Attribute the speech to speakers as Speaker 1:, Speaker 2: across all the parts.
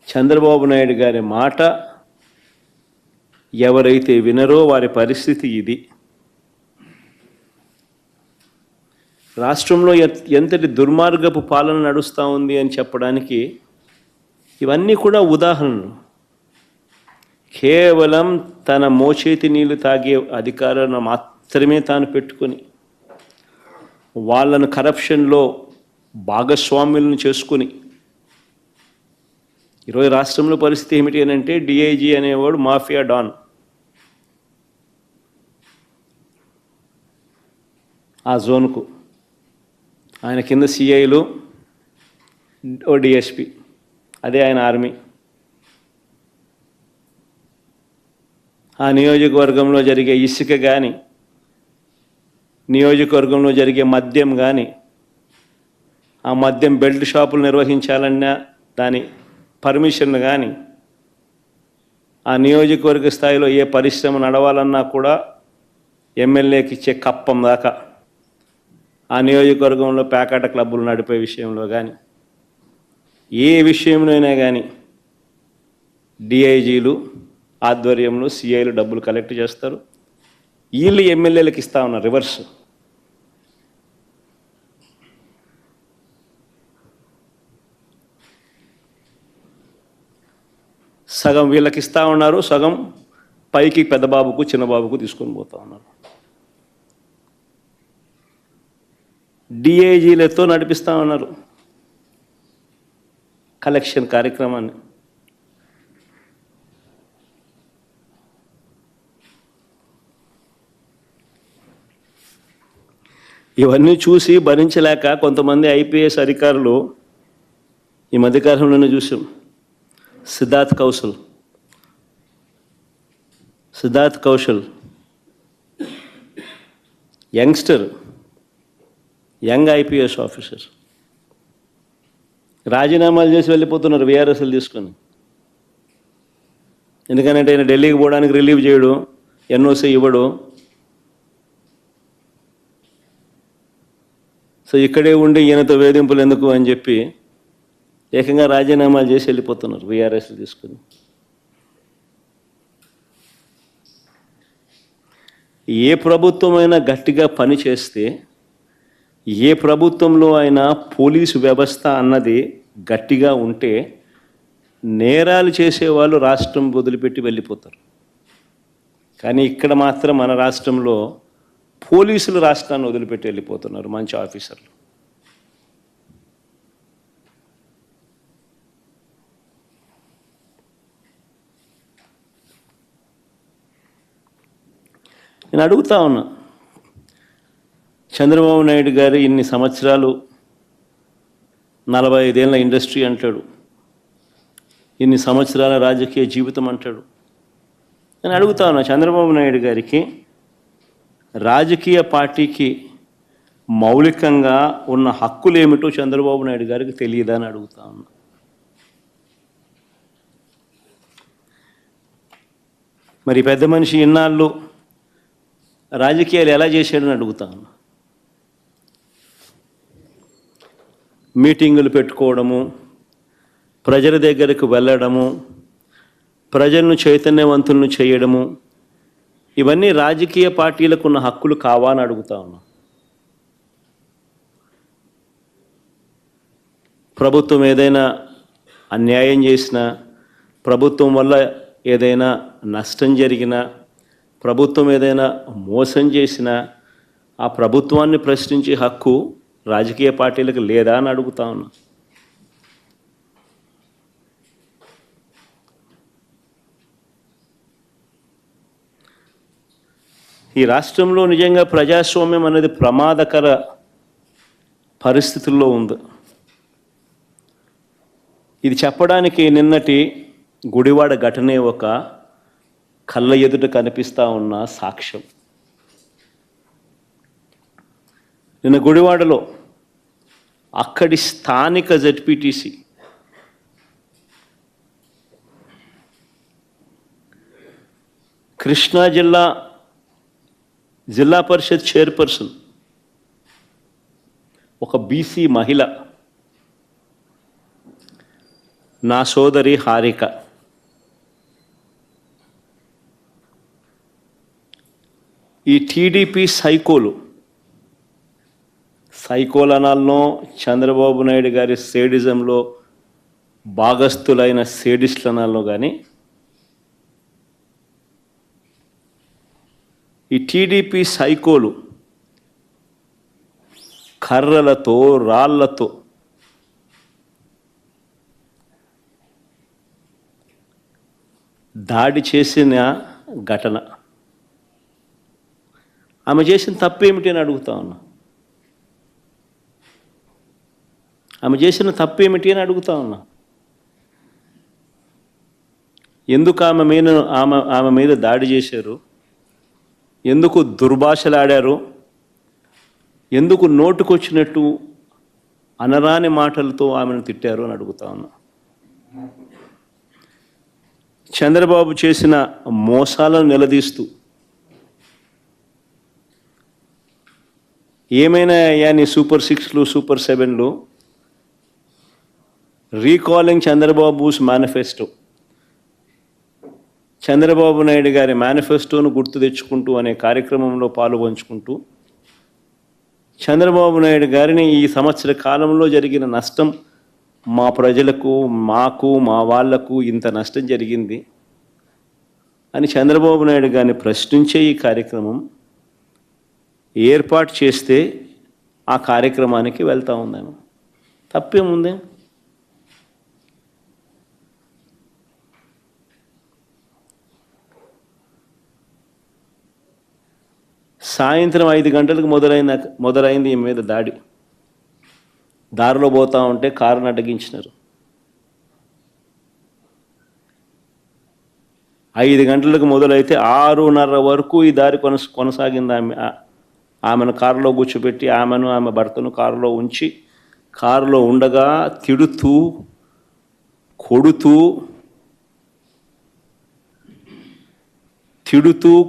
Speaker 1: చంద్రబాబు నాయుడు గారి మాట ఎవరైతే వినరో వారి పరిస్థితి ఇది. రాష్ట్రంలో ఎంతటి దుర్మార్గపు పాలన నడుస్తూ ఉంది అని చెప్పడానికి ఇవన్నీ కూడా ఉదాహరణలు. కేవలం తన మోచేతి నీళ్లు తాగే అధికారాన్ని మాత్రమే తాను పెట్టుకొని వాళ్ళను కరప్షన్లో భాగస్వాములను చేసుకుని ఈరోజు రాష్ట్రంలో పరిస్థితి ఏమిటి అని అంటే డిఐజీ అనేవాడు మాఫియా డాన్. ఆ జోన్కు ఆయన కింద సిఐలు, ఓ డిఎస్పి, అదే ఆయన ఆర్మీ. ఆ నియోజకవర్గంలో జరిగే ఇసుక కానీ, నియోజకవర్గంలో జరిగే మద్యం కానీ, ఆ మద్యం బెల్ట్ షాపులు నిర్వహించాలన్నా దాని పర్మిషన్లు కానీ, ఆ నియోజకవర్గ స్థాయిలో ఏ పరిశ్రమ నడవాలన్నా కూడా ఎమ్మెల్యేకి ఇచ్చే కప్పం దాకా, ఆ నియోజకవర్గంలో పేకాట క్లబ్బులు నడిపే విషయంలో కానీ, ఏ విషయంలోనైనా కానీ డిఐజీలు ఆధ్వర్యంలో సిఐలు డబ్బులు కలెక్ట్ చేస్తారు. వీళ్ళు ఎమ్మెల్యేలకు ఇస్తా ఉన్నారు రివర్స్. సగం వీళ్ళకి ఇస్తూ ఉన్నారు, సగం పైకి పెద్దబాబుకు చిన్నబాబుకు తీసుకొని పోతూ ఉన్నారు. డిఐజీలతో నడిపిస్తూ ఉన్నారు కలెక్షన్ కార్యక్రమాన్ని. ఇవన్నీ చూసి భరించలేక కొంతమంది ఐపీఎస్ అధికారులు ఈ మధ్యకాలంలోనే చూసాం. Siddharth Kaushal youngster, young IPS officer రాజీనామాలు చేసి వెళ్ళిపోతున్నారు వీఆర్ఎస్లు తీసుకొని. ఎందుకంటే ఆయన ఢిల్లీకి పోవడానికి రిలీవ్ చేయడు, ఎన్ఓసీ ఇవ్వడు. సో ఇక్కడే ఉండి ఈయనతో వేధింపులు ఎందుకు అని చెప్పి ఏకంగా రాజీనామాలు చేసి వెళ్ళిపోతున్నారు వీఆర్ఎస్లు తీసుకుని. ఏ ప్రభుత్వమైనా గట్టిగా పని చేస్తే, ఏ ప్రభుత్వంలో అయినా పోలీసు వ్యవస్థ అన్నది గట్టిగా ఉంటే నేరాలు చేసేవాళ్ళు రాష్ట్రం వదిలిపెట్టి వెళ్ళిపోతారు. కానీ ఇక్కడ మాత్రం మన రాష్ట్రంలో పోలీసులు రాష్ట్రాన్ని వదిలిపెట్టి వెళ్ళిపోతున్నారు మంచి ఆఫీసర్లు. నేను అడుగుతా ఉన్నా, చంద్రబాబు నాయుడు గారు ఇన్ని సంవత్సరాలు 45 ఏళ్ళ ఇండస్ట్రీ అంటాడు, ఇన్ని సంవత్సరాల రాజకీయ జీవితం అంటాడు. నేను అడుగుతా ఉన్నా, చంద్రబాబు నాయుడు గారికి రాజకీయ పార్టీకి మౌలికంగా ఉన్న హక్కులు ఏమిటో చంద్రబాబు నాయుడు గారికి తెలియదా అని అడుగుతా ఉన్నా. మరి పెద్ద మనిషి ఇన్నాళ్ళు రాజకీయాలు ఎలా చేశాడని అడుగుతా ఉన్నా. మీటింగులు పెట్టుకోవడము, ప్రజల దగ్గరకు వెళ్ళడము, ప్రజలను చైతన్యవంతులను చేయడము, ఇవన్నీ రాజకీయ పార్టీలకు ఉన్న హక్కులు కావా అని అడుగుతా ఉన్నా. ప్రభుత్వం ఏదైనా అన్యాయం చేసినా, ప్రభుత్వం వల్ల ఏదైనా నష్టం జరిగినా, ప్రభుత్వం ఏదైనా మోసం చేసినా ఆ ప్రభుత్వాన్ని ప్రశ్నించే హక్కు రాజకీయ పార్టీలకు లేదా అని అడుగుతా ఉన్నా. ఈ రాష్ట్రంలో నిజంగా ప్రజాస్వామ్యం అనేది ప్రమాదకర పరిస్థితుల్లో ఉంది. ఇది చెప్పడానికి నిన్నటి గుడివాడ ఘటనే ఒక కళ్ళ ఎదుట కనిపిస్తూ ఉన్న సాక్ష్యం. నిన్న గుడివాడలో అక్కడి స్థానిక జెడ్పీటీసీ కృష్ణా జిల్లా పరిషత్ చైర్పర్సన్ ఒక బీసీ మహిళ నా సోదరి హారిక. ఈ టీడీపీ సైకోలు అనాలనో, చంద్రబాబు నాయుడు గారి సేడిజంలో భాగస్థులైన సేడిస్టులు అనాలనో కానీ, ఈ టీడీపీ సైకోలు కర్రలతో, రాళ్లతో దాడి చేసిన ఘటన. ఆమె చేసిన తప్పేమిటి అని అడుగుతా ఉన్నా. ఆమె చేసిన తప్పేమిటి అని అడుగుతా ఉన్నా. ఎందుకు ఆమె మీద దాడి చేశారు? ఎందుకు దుర్భాషలాడారు? ఎందుకు నోటుకొచ్చినట్టు అనరాని మాటలతో ఆమెను తిట్టారు అని అడుగుతా ఉన్నా. చంద్రబాబు చేసిన మోసాలను నిలదీస్తూ, ఏమైనా అయ్యా నీ సూపర్ 6లు, సూపర్ 7లు, రీకాలింగ్ చంద్రబాబుస్ మేనిఫెస్టో, చంద్రబాబు నాయుడు గారి మేనిఫెస్టోను గుర్తు తెచ్చుకుంటూ అనే కార్యక్రమంలో పాలుపంచుకుంటూ, చంద్రబాబు నాయుడు గారిని ఈ సంవత్సర కాలంలో జరిగిన నష్టం, మా ప్రజలకు, మాకు, మా వాళ్లకు ఇంత నష్టం జరిగింది అని చంద్రబాబు నాయుడు గారిని ప్రశ్నించే ఈ కార్యక్రమం ఏర్పాటు చేస్తే ఆ కార్యక్రమానికి వెళ్తూ ఉందాము. తప్పేముంది? సాయంత్రం 5 గంటలకు మొదలైంది ఈ మీద దాడి. దారిలో పోతా ఉంటే కారును అడ్డగించినారు. 5 గంటలకు మొదలైతే 6:30 వరకు ఈ దారి కొనసాగింది. ఆమెను కారులో కూర్చోబెట్టి, ఆమె భర్తను కారులో ఉంచి, కారులో ఉండగా తిడుతూ,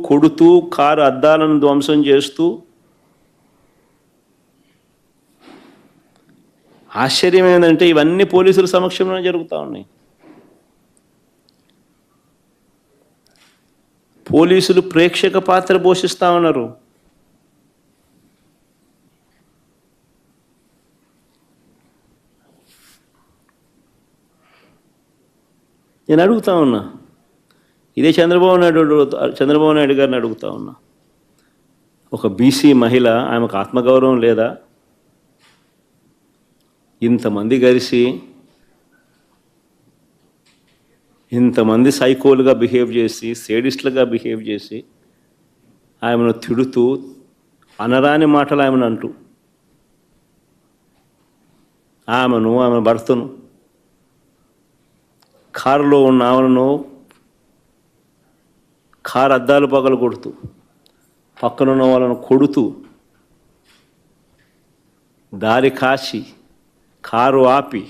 Speaker 1: కొడుతూ కారు అద్దాలను ధ్వంసం చేస్తూ, ఆశ్చర్యం ఏంటంటే ఇవన్నీ పోలీసుల సమక్షంలోనే జరుగుతూ ఉన్నాయి. పోలీసులు ప్రేక్షక పాత్ర పోషిస్తూ ఉన్నారు. నేను అడుగుతా ఉన్నా, ఇదే చంద్రబాబు నాయుడు గారిని అడుగుతా ఉన్నా. ఒక బీసీ మహిళ, ఆమెకు ఆత్మగౌరవం లేదా? ఇంతమంది కలిసి, ఇంతమంది సైకోలుగా బిహేవ్ చేసి, సేడిస్టులుగా బిహేవ్ చేసి, ఆమెను తిడుతూ, అనరాని మాటలు ఆమెను అంటూ, ఆమె భర్తను, కారులో ఉన్న ఆమెను కారు అద్దాలు పగలు కొడుతూ, పక్కనున్న వాళ్ళను కొడుతూ, దారి కాచి, కారు ఆపి,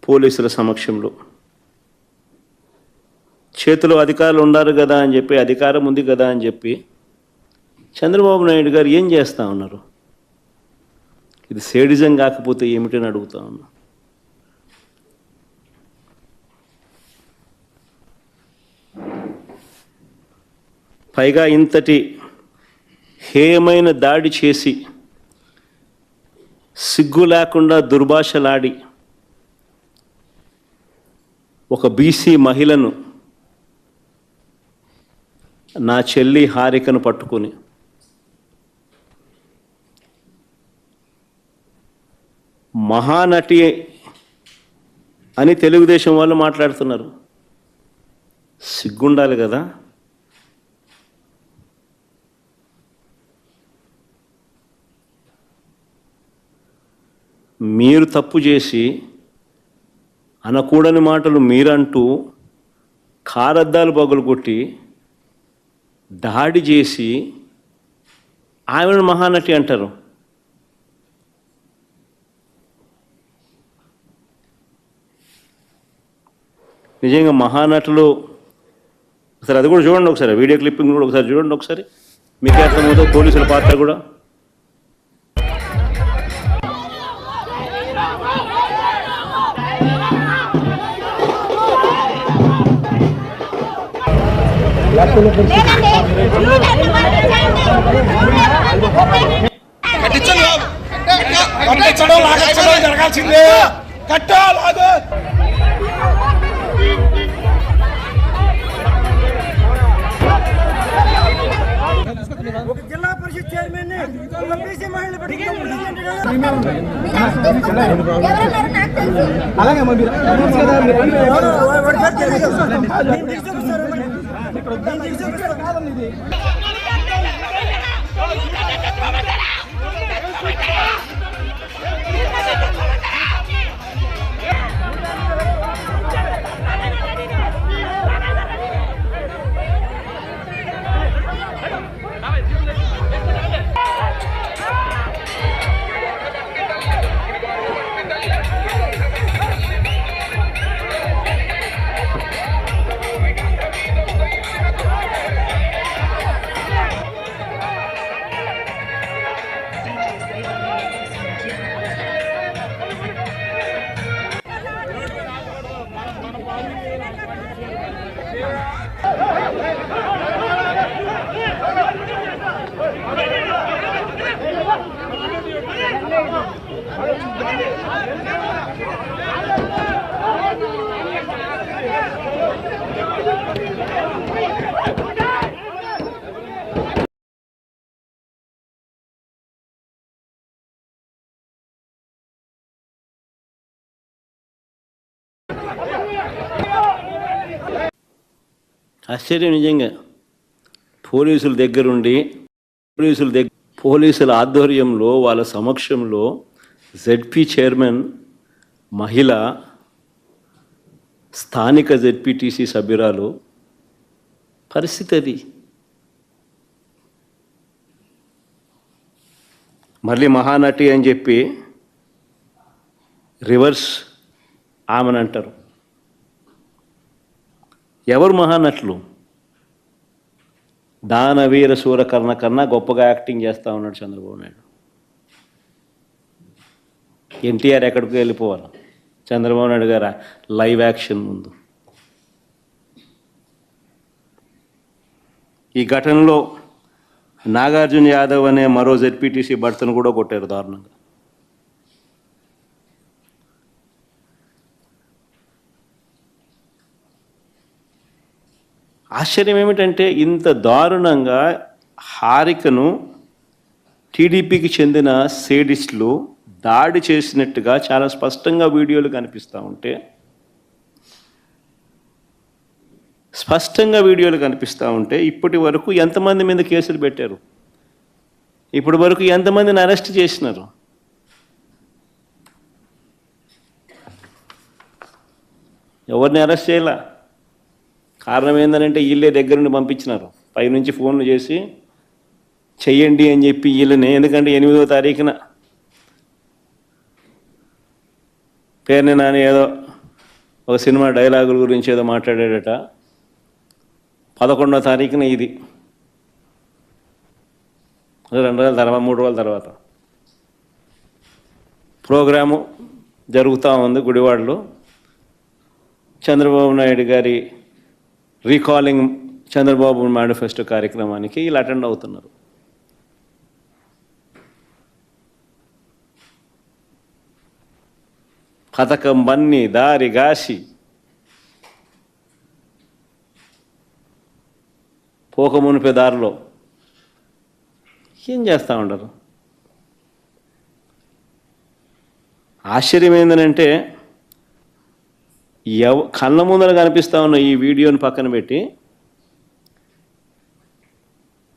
Speaker 1: పోలీసుల సమక్షంలో చేతిలో అధికారులు ఉన్నారు కదా అని చెప్పి, అధికారం ఉంది కదా అని చెప్పి చంద్రబాబు నాయుడు గారు ఏం చేస్తూ ఉన్నారు? ఇది సేడిజం కాకపోతే ఏమిటని అడుగుతా ఉన్నా. పైగా ఇంతటి హేయమైన దాడి చేసి, సిగ్గు లేకుండా దుర్భాషలాడి, ఒక బీసీ మహిళను, నా చెల్లి హారికను పట్టుకొని మహానటి అని తెలుగుదేశం వాళ్ళు మాట్లాడుతున్నారు. సిగ్గుండాలి కదా. మీరు తప్పు చేసి, అనకూడని మాటలు మీరంటూ, కారద్దాలు పగులుకొట్టి, దాడి చేసి ఆమెను మహానటి అంటారు. నిజంగా మహానటులు, ఒకసారి అది కూడా చూడండి, ఒకసారి వీడియో క్లిప్పింగ్ కూడా ఒకసారి చూడండి, ఒకసారి మీకే అర్థమవుతుంది పోలీసుల పాత్ర కూడా.
Speaker 2: కట్టించడం లాగచ్చడం జరగాల్సిందే. కట్టాలాగా
Speaker 3: జిల్లా పరిషత్ చైర్మన్ బీసీ మహిళలు
Speaker 2: అలాగే
Speaker 1: ఆశ్చర్యం నిజంగా. పోలీసుల ఆధ్వర్యంలో వాళ్ళ సమక్షంలో జెడ్పీ చైర్మన్ మహిళ, స్థానిక జెడ్పీటీసీ సభ్యురాలు పరిస్థితి అది. మళ్ళీ మహానటి అని చెప్పి రివర్స్ ఆమెను అంటారు. ఎవరు మహానటులు? దానవీర సూరకర్ణ కన్నా గొప్పగా యాక్టింగ్ చేస్తూ ఉన్నాడు చంద్రబాబు నాయుడు. ఎన్టీఆర్ ఎక్కడికి వెళ్ళిపోవాలి, చంద్రబాబు నాయుడు గారు లైవ్ యాక్షన్ ముందు. ఈ ఘటనలో నాగార్జున యాదవ్ అనే మరో జెడ్పీటీసీ భర్తను కూడా కొట్టారు దారుణంగా. ఆశ్చర్యం ఏమిటంటే ఇంత దారుణంగా హారికను టీడీపీకి చెందిన సేడిస్టులు దాడి చేసినట్టుగా చాలా స్పష్టంగా వీడియోలు కనిపిస్తూ ఉంటే ఇప్పటి వరకు ఎంతమంది మీద కేసులు పెట్టారు? ఇప్పటి వరకు ఎంతమందిని అరెస్ట్ చేసినారు? ఎవరిని అరెస్ట్ చేయాల? కారణం ఏంటంటే వీళ్ళే దగ్గర నుండి పంపించినారు, పైనుంచి ఫోన్లు చేసి చెయ్యండి అని చెప్పి వీళ్ళని. ఎందుకంటే 8వ తారీఖున పేరుని నాని ఏదో ఒక సినిమా డైలాగుల గురించి ఏదో మాట్లాడాడట. 11వ తారీఖున ఇది 2 రోజుల తర్వాత 3 రోజుల తర్వాత ప్రోగ్రాము జరుగుతూ ఉంది గుడివాడలో. చంద్రబాబు నాయుడు గారి రీకాలింగ్ చంద్రబాబు మేనిఫెస్టో కార్యక్రమానికి వీళ్ళు అటెండ్ అవుతున్నారు. పథకం బన్ని దారి గాసి పోకమునిపే దారిలో ఏం చేస్తూ ఉండరు? ఆశ్చర్యం ఏంటంటే కళ్ళ ముందర కనిపిస్తూ ఉన్న ఈ వీడియోని పక్కన పెట్టి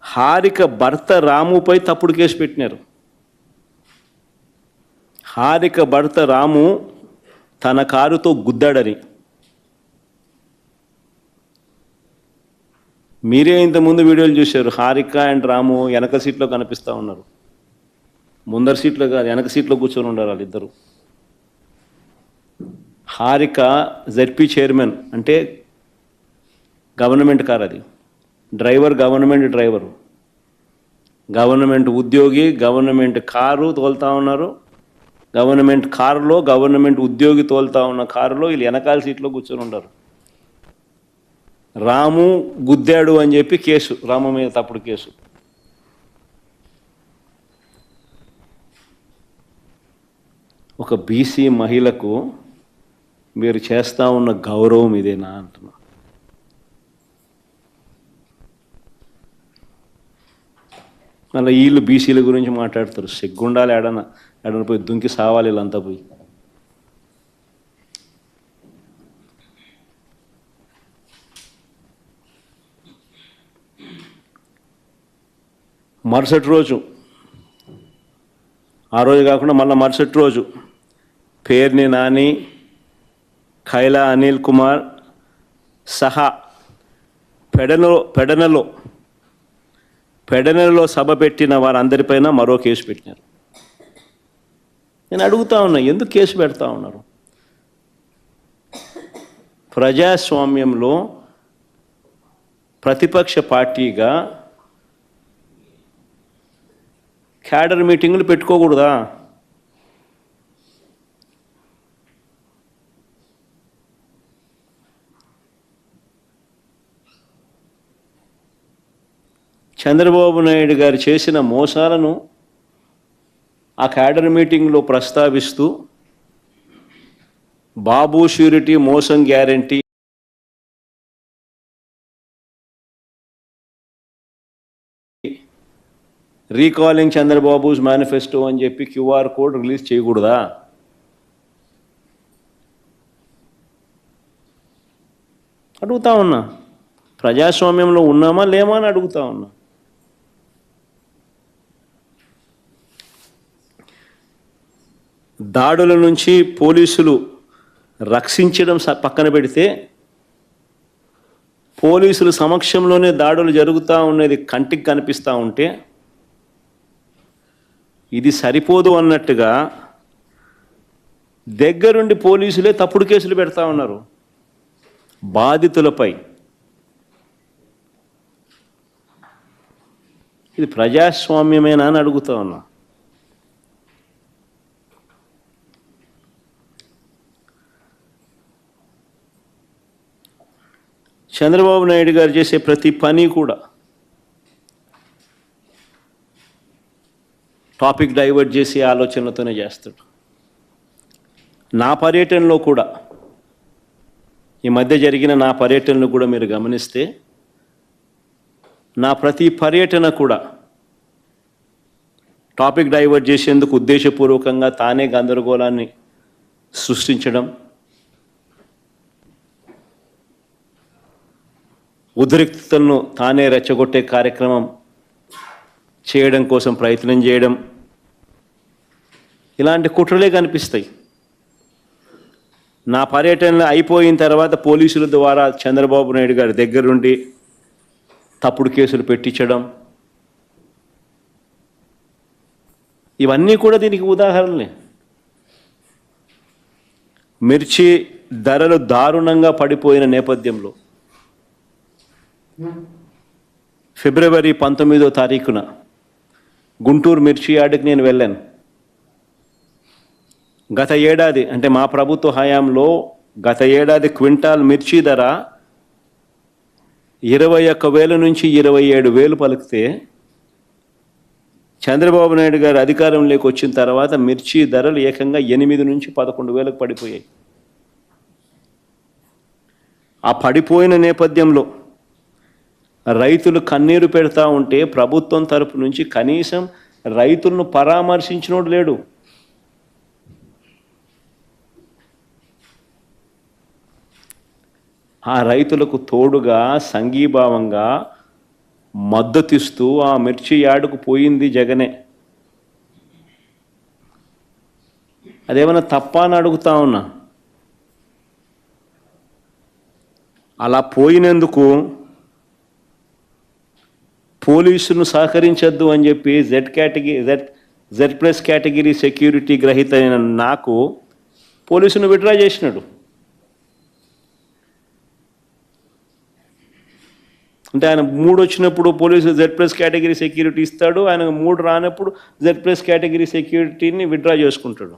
Speaker 1: హారిక భర్త రాముపై తప్పుడు కేసు పెట్టినారు. హారిక భర్త రాము తన కారుతో గుద్దాడని. మీరే ఇంతకుముందు వీడియోలు చూశారు. హారిక అండ్ రాము వెనక సీట్లో కనిపిస్తూ ఉన్నారు, ముందర సీట్లో కాదు, వెనక సీట్లో కూర్చొని ఉన్నారు వాళ్ళిద్దరు. హారిక జెడ్పీ చైర్మన్ అంటే గవర్నమెంట్ కారు, అది డ్రైవర్ గవర్నమెంట్ డ్రైవరు, గవర్నమెంట్ ఉద్యోగి, గవర్నమెంట్ కారు తోలుతూ ఉన్నారు. గవర్నమెంట్ కారులో గవర్నమెంట్ ఉద్యోగి తోలుతూ ఉన్న కారులో వీళ్ళు వెనకాల సీట్లో కూర్చొని ఉంటారు. రాము గుద్దాడు అని చెప్పి కేసు, రాము మీద తప్పుడు కేసు. ఒక బీసీ మహిళకు మీరు చేస్తూ ఉన్న గౌరవం ఇదేనా అంటున్నా. మళ్ళీ వీళ్ళు బీసీల గురించి మాట్లాడతారు. సిగ్గుండాలి, ఏడన పోయి దుంకి సావాలి వీళ్ళంతా పోయి. మరుసటి రోజు, ఆ రోజు కాకుండా మళ్ళీ మరుసటి రోజు పేర్ని నాని, ఖైలా అనిల్ కుమార్ సహా పెడనలో సభ పెట్టిన వారందరిపైన మరో కేసు పెట్టినారు. నేను అడుగుతా ఉన్నా, ఎందుకు కేసు పెడతా ఉన్నారు? ప్రజాస్వామ్యంలో ప్రతిపక్ష పార్టీగా క్యాడర్ మీటింగులు పెట్టుకోకూడదా? చంద్రబాబు నాయుడు గారు చేసిన మోసాలను ఆ క్యాడర్ మీటింగ్లో ప్రస్తావిస్తూ బాబు ష్యూరిటీ, మోసం గ్యారంటీ, రీకాలింగ్ చంద్రబాబుస్ మేనిఫెస్టో అని చెప్పి క్యూఆర్ కోడ్ రిలీజ్ చేయకూడదా? అడుగుతా ఉన్నా. ప్రజాస్వామ్యంలో ఉన్నామా లేమా అని అడుగుతా ఉన్నా. దాడుల నుంచి పోలీసులు రక్షించడం పక్కన పెడితే, పోలీసుల సమక్షంలోనే దాడులు జరుగుతూ ఉన్నది కంటికి కనిపిస్తూ ఉంటే, ఇది సరిపోదు అన్నట్టుగా దగ్గరుండి పోలీసులే తప్పుడు కేసులు పెడతా ఉన్నారు బాధితులపై. ఇది ప్రజాస్వామ్యమేనా అని అడుగుతా ఉన్నా. చంద్రబాబు నాయుడు గారు చేసే ప్రతి పని కూడా టాపిక్ డైవర్ట్ చేసే ఆలోచనలతోనే చేస్తాడు. నా పర్యటనలో కూడా, ఈ మధ్య జరిగిన నా పర్యటనలు కూడా మీరు గమనిస్తే, నా ప్రతి పర్యటన కూడా టాపిక్ డైవర్ట్ చేసేందుకు ఉద్దేశపూర్వకంగా తానే గందరగోళాన్ని సృష్టించడం, ఉద్రిక్తతలను తానే రెచ్చగొట్టే కార్యక్రమం చేయడం కోసం ప్రయత్నం చేయడం, ఇలాంటి కుట్రలే కనిపిస్తాయి. నా పర్యటన అయిపోయిన తర్వాత పోలీసుల ద్వారా చంద్రబాబు నాయుడు గారి దగ్గరుండి తప్పుడు కేసులు పెట్టించడం, ఇవన్నీ కూడా దీనికి ఉదాహరణలే. మిర్చి ధరలు దారుణంగా పడిపోయిన నేపథ్యంలో ఫిబ్రవరి 19వ తారీఖున గుంటూరు మిర్చి యార్డుకి నేను వెళ్ళాను. గత ఏడాది, అంటే మా ప్రభుత్వ హయాంలో గత ఏడాది క్వింటాల్ మిర్చి ధర 21,000 నుంచి 27,000 పలికితే, చంద్రబాబు నాయుడు గారు అధికారంలోకి వచ్చిన తర్వాత మిర్చి ధరలు ఏకంగా 8 నుంచి 11,000 పడిపోయాయి. ఆ పడిపోయిన నేపథ్యంలో రైతులు కన్నీరు పెడతా ఉంటే ప్రభుత్వం తరపు నుంచి కనీసం రైతులను పరామర్శించినోడు లేడు. ఆ రైతులకు తోడుగా సంఘీభావంగా మద్దతిస్తూ ఆ మిర్చి యార్డుకు పోయింది జగనే. అదేమన్నా తప్ప అని అడుగుతా ఉన్నా. అలా పోయినందుకు పోలీసును సహకరించద్దు అని చెప్పి జెడ్ ప్లస్ కేటగిరీ సెక్యూరిటీ గ్రహీత అయిన నాకు పోలీసును విత్డ్రా చేసినాడు. అంటే ఆయన 3 వచ్చినప్పుడు police Z plus category security ఇస్తాడు, ఆయన 3 రానప్పుడు జెడ్ ప్లస్ కేటగిరీ సెక్యూరిటీని విత్డ్రా చేసుకుంటాడు.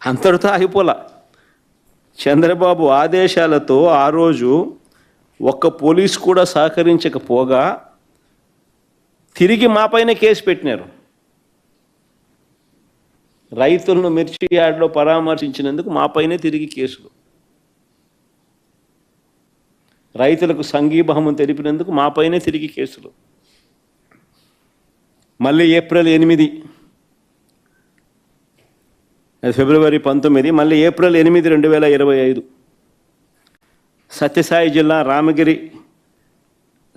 Speaker 1: అంతటితో ఆగిపోలా. చంద్రబాబు ఆదేశాలతో ఆ రోజు ఒక్క పోలీసు కూడా సహకరించకపోగా తిరిగి మాపైన కేసు పెట్టినారు. రైతులను మిర్చి యార్డ్లో పరామర్శించినందుకు మాపైనే తిరిగి కేసులు, రైతులకు సంఘీభావం తెలిపినందుకు మాపైనే తిరిగి కేసులు. మళ్ళీ ఏప్రిల్ 8, ఫిబ్రవరి 19, మళ్ళీ ఏప్రిల్ 8, 2025 సత్యసాయి జిల్లా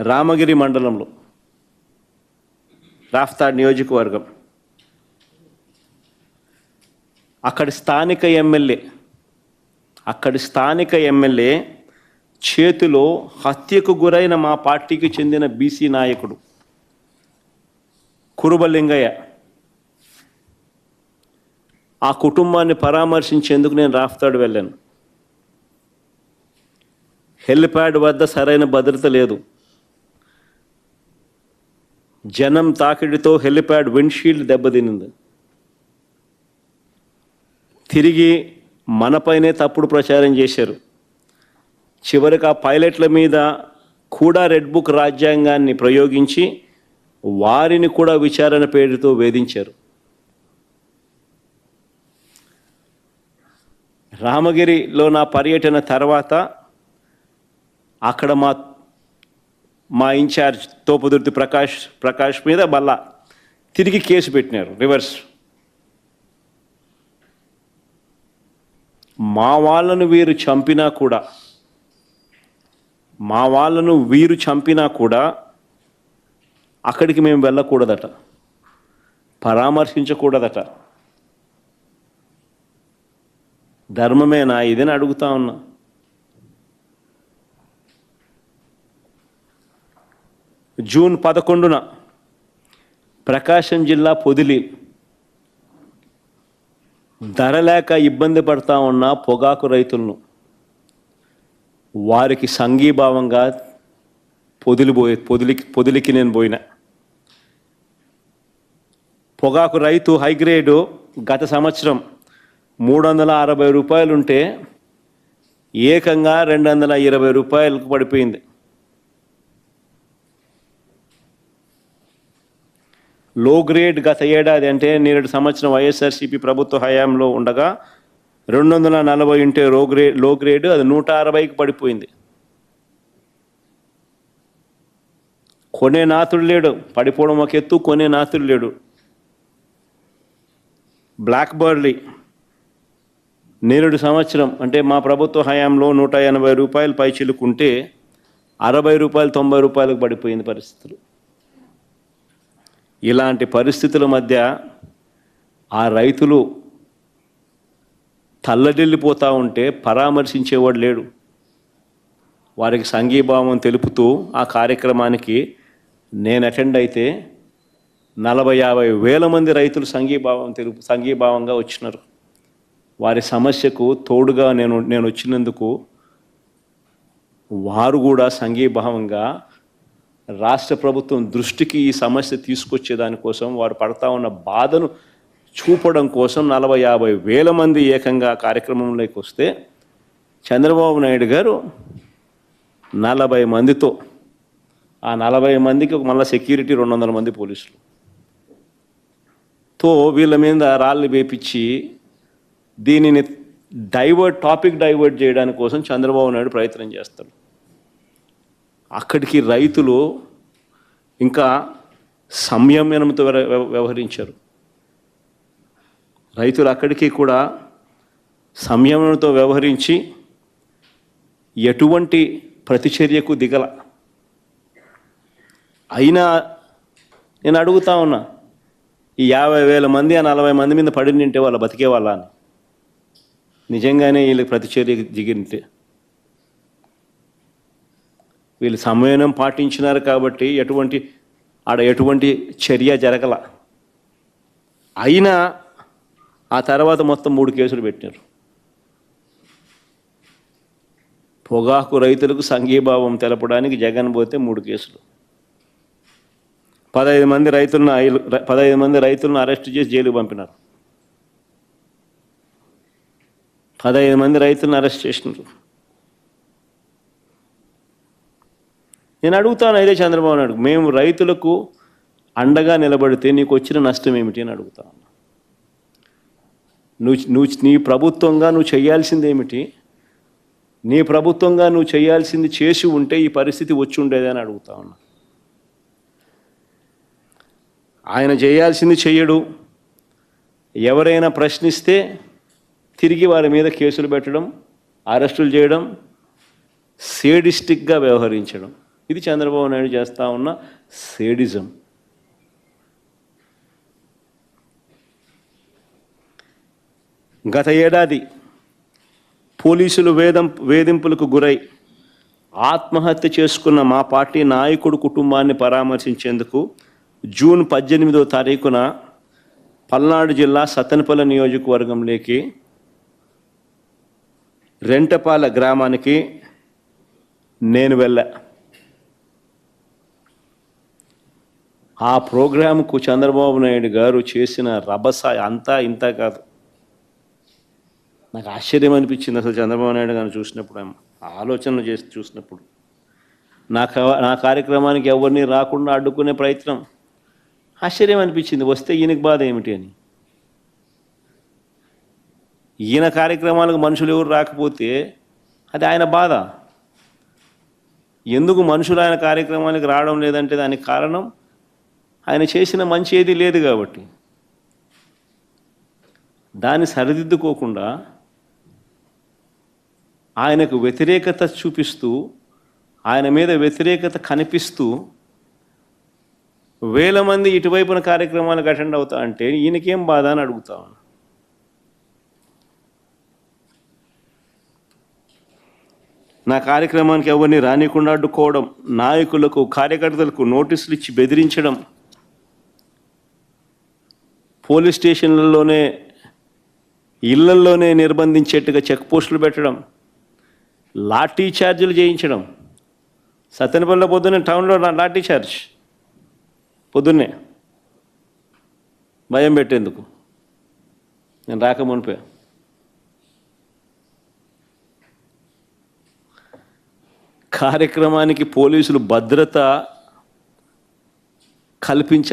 Speaker 1: రామగిరి మండలంలో రాఫ్తాడ్ నియోజకవర్గం అక్కడి స్థానిక ఎమ్మెల్యే చేతిలో హత్యకు గురైన మా పార్టీకి చెందిన బీసీ నాయకుడు కురుబలింగయ్య, ఆ కుటుంబాన్ని పరామర్శించేందుకు నేను రాఫ్తాడ్ వెళ్ళాను. హెలిప్యాడ్ వద్ద సరైన భద్రత లేదు. జనం తాకిడితో హెలిప్యాడ్ విండ్షీల్డ్ దెబ్బతినింది. తిరిగి మనపైనే తప్పుడు ప్రచారం చేశారు. చివరికి ఆ పైలట్ల మీద కూడా రెడ్ బుక్ రాజ్యాంగాన్ని ప్రయోగించి వారిని కూడా విచారణ పేరుతో వేధించారు. రామగిరిలో నా పర్యటన తర్వాత అక్కడ మా ఇన్ఛార్జ్ తోపుదుర్తి ప్రకాష్ మీద మళ్ళా తిరిగి కేసు పెట్టినారు, రివర్స్. మా వాళ్ళను వీరు చంపినా కూడా అక్కడికి మేము వెళ్ళకూడదట, పరామర్శించకూడదట. ధర్మమేనా ఇదని అడుగుతా ఉన్నా. జూన్ 11 ప్రకాశం జిల్లా పొదిలి ధర లేక ఇబ్బంది పడతా ఉన్న పొగాకు రైతులను వారికి సంఘీభావంగా పొదిలికి నేను పోయిన. పొగాకు రైతు హైగ్రేడు గత సంవత్సరం 360 రూపాయలు ఉంటే ఏకంగా 220 రూపాయలకు పడిపోయింది. లో గ్రేడ్ గత ఏడాది అంటే నేడు సంవత్సరం వైఎస్ఆర్సీపీ ప్రభుత్వ హయాంలో ఉండగా 240 ఉంటే లో గ్రేడ్ అది 160కి పడిపోయింది. కొనే నాతుడు లేడు, పడిపోవడం ఒక ఎత్తు, కొనే నాతుడు లేడు. బ్లాక్ బర్లీ నేరుడు సంవత్సరం అంటే మా ప్రభుత్వ హయాంలో 180 రూపాయలు పై చిలుకుంటే 60 రూపాయలు 90 రూపాయలకు పడిపోయింది పరిస్థితులు. ఇలాంటి పరిస్థితుల మధ్య ఆ రైతులు తల్లడిల్లిపోతూ ఉంటే పరామర్శించేవాడు లేడు. వారికి సంఘీభావం తెలుపుతూ ఆ కార్యక్రమానికి నేను అటెండ్ అయితే 40-50 వేల మంది రైతులు సంఘీభావంగా వచ్చినారు. వారి సమస్యకు తోడుగా నేను వచ్చినందుకు వారు కూడా సంఘీభావంగా రాష్ట్ర ప్రభుత్వం దృష్టికి ఈ సమస్య తీసుకొచ్చేదానికోసం, వారు పడతా ఉన్న బాధను చూపడం కోసం 40-50 వేల మంది ఏకంగా కార్యక్రమంలోకి వస్తే చంద్రబాబు నాయుడు గారు 40 మందితో, ఆ 40 మందికి మళ్ళీ సెక్యూరిటీ 200 మంది పోలీసులతో వీళ్ళ మీద రాళ్ళు వేపించి దీనిని టాపిక్ డైవర్ట్ చేయడానికి కోసం చంద్రబాబు నాయుడు ప్రయత్నం చేస్తాడు. అక్కడికి రైతులు ఇంకా సంయమనంతో వ్యవహరించారు. రైతులు అక్కడికి కూడా సంయమనంతో వ్యవహరించి ఎటువంటి ప్రతిచర్యకు దిగల. అయినా నేను అడుగుతా ఉన్నా, ఈ 50,000 మంది ఆ 40 మంది మీద పడి నింటే వాళ్ళు బతికే వాళ్ళ అని. నిజంగానే వీళ్ళకి ప్రతిచర్య దిగింటే వీళ్ళు సంయమనం పాటించినారు కాబట్టి ఎటువంటి చర్య జరగల. అయినా ఆ తర్వాత మొత్తం 3 కేసులు పెట్టినారు. పొగాకు రైతులకు సంఘీభావం తెలపడానికి జగన్ పోతే 3 కేసులు, 15 మంది రైతులను అరెస్ట్ చేసి జైలుకు పంపినారు. 15 మంది రైతులను అరెస్ట్ చేసినారు. నేను అడుగుతాను ఇదే చంద్రబాబు నాయుడు, మేము రైతులకు అండగా నిలబడితే నీకు వచ్చిన నష్టం ఏమిటి అని అడుగుతాను. నీ ప్రభుత్వంగా నువ్వు చేయాల్సింది ఏమిటి? నీ ప్రభుత్వంగా నువ్వు చేయాల్సింది చేసి ఉంటే ఈ పరిస్థితి వచ్చి ఉండేదని అడుగుతా ఉన్నా. ఆయన చేయాల్సింది చెయ్యడు. ఎవరైనా ప్రశ్నిస్తే తిరిగి వారి మీద కేసులు పెట్టడం, అరెస్టులు చేయడం, సేడిస్టిక్గా వ్యవహరించడం, ఇది చంద్రబాబు నాయుడు చేస్తూ ఉన్న సేడిజం. గత ఏడాది పోలీసులు వేధింపులకు గురై ఆత్మహత్య చేసుకున్న మా పార్టీ నాయకుడు కుటుంబాన్ని పరామర్శించేందుకు జూన్ 18వ తారీఖున పల్నాడు జిల్లా సత్తెనపల్లి నియోజకవర్గంలోకి రెంటపాల గ్రామానికి నేను వెళ్ళా. ఆ ప్రోగ్రాంకు చంద్రబాబు నాయుడు గారు చేసిన రభస అంతా ఇంత కాదు. నాకు ఆశ్చర్యం అనిపించింది అసలు చంద్రబాబు నాయుడు గారిని చూసినప్పుడు, ఆలోచనలు చేసి చూసినప్పుడు. నా కార్యక్రమానికి ఎవరిని రాకుండా అడ్డుకునే ప్రయత్నం ఆశ్చర్యం అనిపించింది. వస్తే ఈయనకి బాధ ఏమిటి అని. ఈయన కార్యక్రమాలకు మనుషులు ఎవరు రాకపోతే అది ఆయన బాధ. ఎందుకు మనుషులు ఆయన కార్యక్రమానికి రావడం లేదంటే దానికి కారణం ఆయన చేసిన మంచి ఏది లేదు కాబట్టి. దాన్ని సరిదిద్దుకోకుండా ఆయనకు వ్యతిరేకత చూపిస్తూ, ఆయన మీద వ్యతిరేకత కనిపిస్తూ వేల మంది ఇటువైపున కార్యక్రమాలకు అటెండ్ అవుతా అంటే ఈయనకేం బాధ అని అడుగుతా ఉన్నా. నా కార్యక్రమానికి ఎవరిని రానికుండా అడ్డుకోవడం, నాయకులకు కార్యకర్తలకు నోటీసులు ఇచ్చి బెదిరించడం, పోలీస్ స్టేషన్లలోనే ఇళ్లల్లోనే నిర్బంధించేట్టుగా చెక్ పోస్టులు పెట్టడం, లాఠీ ఛార్జీలు చేయించడం. సత్తెనపల్లిలో పొద్దున్నే టౌన్లో లాఠీ ఛార్జ్, పొద్దున్నే భయం పెట్టేందుకు. నేను రాకమునిపే కార్యక్రమానికి పోలీసులు భద్రత కల్పించాలి.